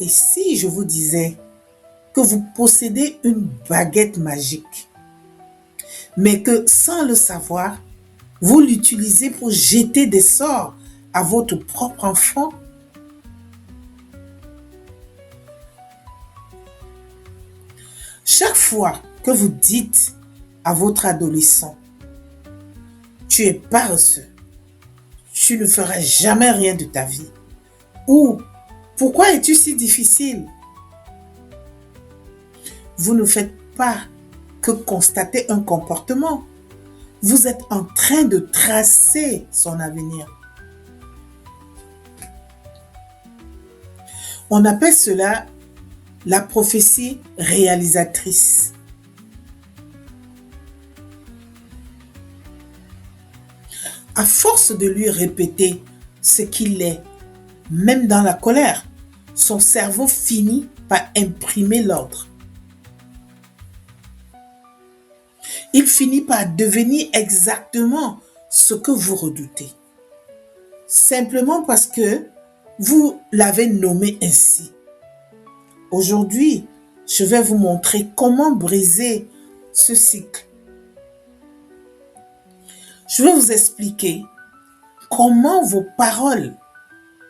Et si je vous disais que vous possédez une baguette magique, mais que sans le savoir, vous l'utilisez pour jeter des sorts à votre propre enfant? Chaque fois que vous dites à votre adolescent, tu es paresseux, tu ne feras jamais rien de ta vie, ou pourquoi es-tu si difficile? Vous ne faites pas que constater un comportement. Vous êtes en train de tracer son avenir. On appelle cela la prophétie réalisatrice. À force de lui répéter ce qu'il est, même dans la colère, son cerveau finit par imprimer l'ordre. Il finit par devenir exactement ce que vous redoutez. Simplement parce que vous l'avez nommé ainsi. Aujourd'hui, je vais vous montrer comment briser ce cycle. Je vais vous expliquer comment vos paroles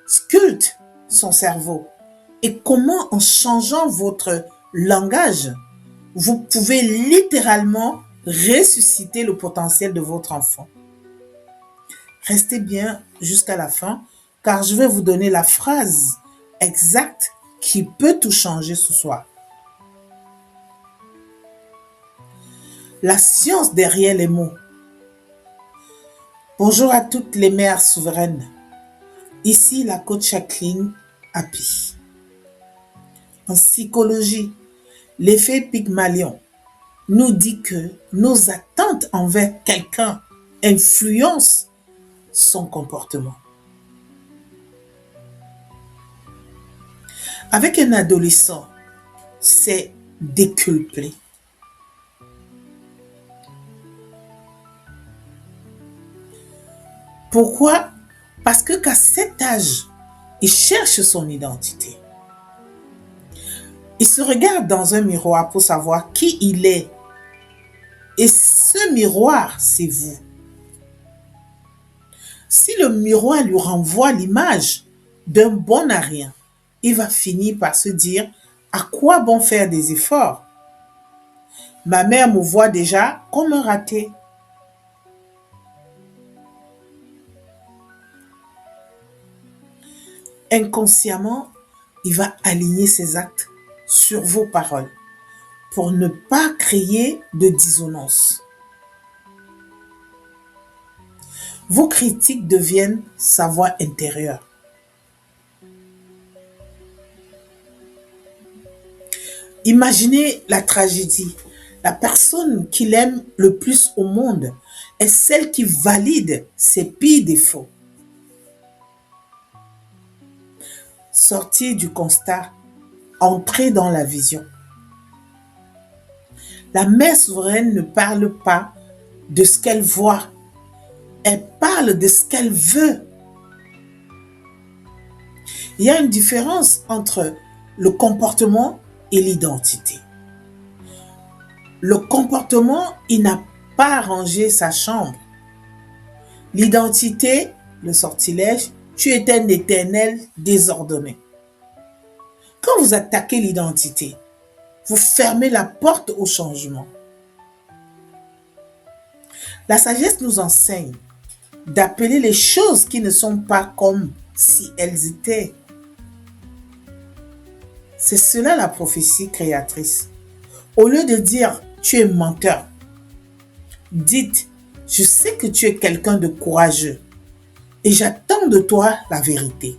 sculptent son cerveau et comment en changeant votre langage, vous pouvez littéralement ressusciter le potentiel de votre enfant. Restez bien jusqu'à la fin car je vais vous donner la phrase exacte qui peut tout changer ce soir. La science derrière les mots. Bonjour à toutes les mères souveraines. Ici la coach Jacqueline Happy. En psychologie, l'effet Pygmalion nous dit que nos attentes envers quelqu'un influencent son comportement. Avec un adolescent, c'est décuplé. Pourquoi? Parce qu'à cet âge, il cherche son identité. Il se regarde dans un miroir pour savoir qui il est. Et ce miroir, c'est vous. Si le miroir lui renvoie l'image d'un bon à rien, il va finir par se dire à quoi bon faire des efforts? Ma mère me voit déjà comme un raté. Inconsciemment, il va aligner ses actes sur vos paroles pour ne pas créer de dissonance. Vos critiques deviennent sa voix intérieure. Imaginez la tragédie. La personne qu'il aime le plus au monde est celle qui valide ses pires défauts. Sortir du constat, entrer dans la vision. La mère souveraine ne parle pas de ce qu'elle voit, elle parle de ce qu'elle veut. Il y a une différence entre le comportement et l'identité. Le comportement, il n'a pas rangé sa chambre. L'identité, le sortilège, tu es un éternel désordonné. Quand vous attaquez l'identité, vous fermez la porte au changement. La sagesse nous enseigne d'appeler les choses qui ne sont pas comme si elles étaient. C'est cela la prophétie créatrice. Au lieu de dire tu es menteur, dites je sais que tu es quelqu'un de courageux et j'attends de toi la vérité,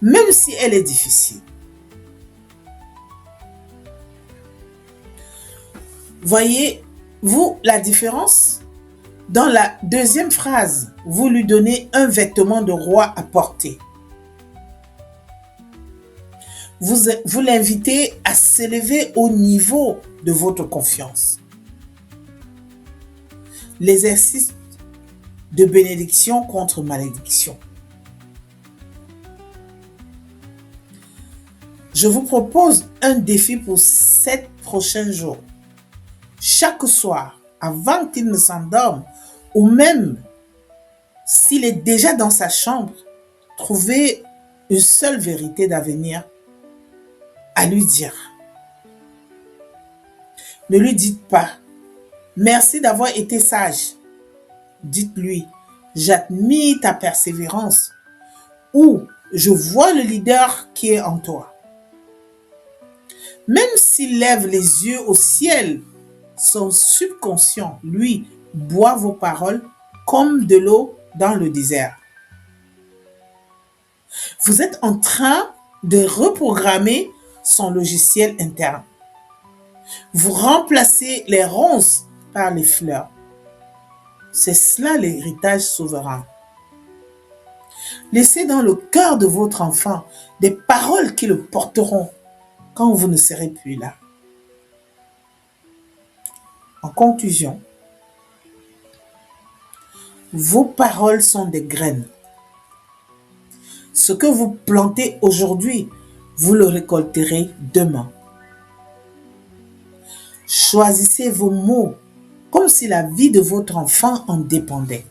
même si elle est difficile. Voyez-vous la différence? Dans la deuxième phrase, vous lui donnez un vêtement de roi à porter. Vous l'invitez à s'élever au niveau de votre confiance. L'exercice de bénédiction contre malédiction. Je vous propose un défi pour 7 prochains jours. Chaque soir, avant qu'il ne s'endorme, ou même s'il est déjà dans sa chambre, trouvez une seule vérité d'avenir à lui dire. Ne lui dites pas « Merci d'avoir été sage ». Dites-lui « J'admire ta persévérance » ou « Je vois le leader qui est en toi ». Même s'il lève les yeux au ciel, son subconscient, lui, boit vos paroles comme de l'eau dans le désert. Vous êtes en train de reprogrammer son logiciel interne. Vous remplacez les ronces par les fleurs. C'est cela l'héritage souverain. Laissez dans le cœur de votre enfant des paroles qui le porteront quand vous ne serez plus là. En conclusion, vos paroles sont des graines. Ce que vous plantez aujourd'hui, vous le récolterez demain. Choisissez vos mots comme si la vie de votre enfant en dépendait.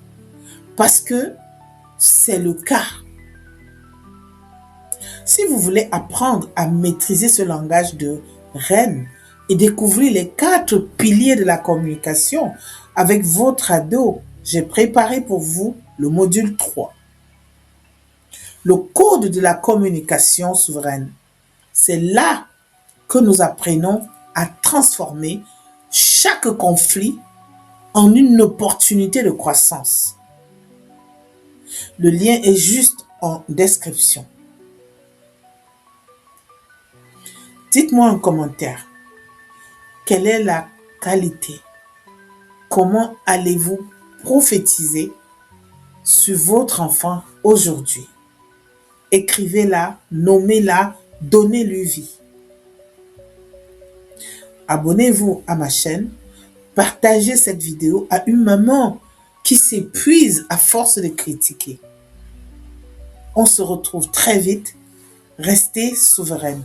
Parce que c'est le cas. Si vous voulez apprendre à maîtriser ce langage de reine et découvrir les 4 piliers de la communication avec votre ado, j'ai préparé pour vous le module 3. Le code de la communication souveraine. C'est là que nous apprenons à transformer chaque conflit en une opportunité de croissance. Le lien est juste en description. Dites-moi en commentaire, quelle est la qualité? Comment allez-vous prophétiser sur votre enfant aujourd'hui? Écrivez-la, nommez-la, donnez-lui vie. Abonnez-vous à ma chaîne, partagez cette vidéo à une maman qui s'épuise à force de critiquer. On se retrouve très vite. Restez souveraine.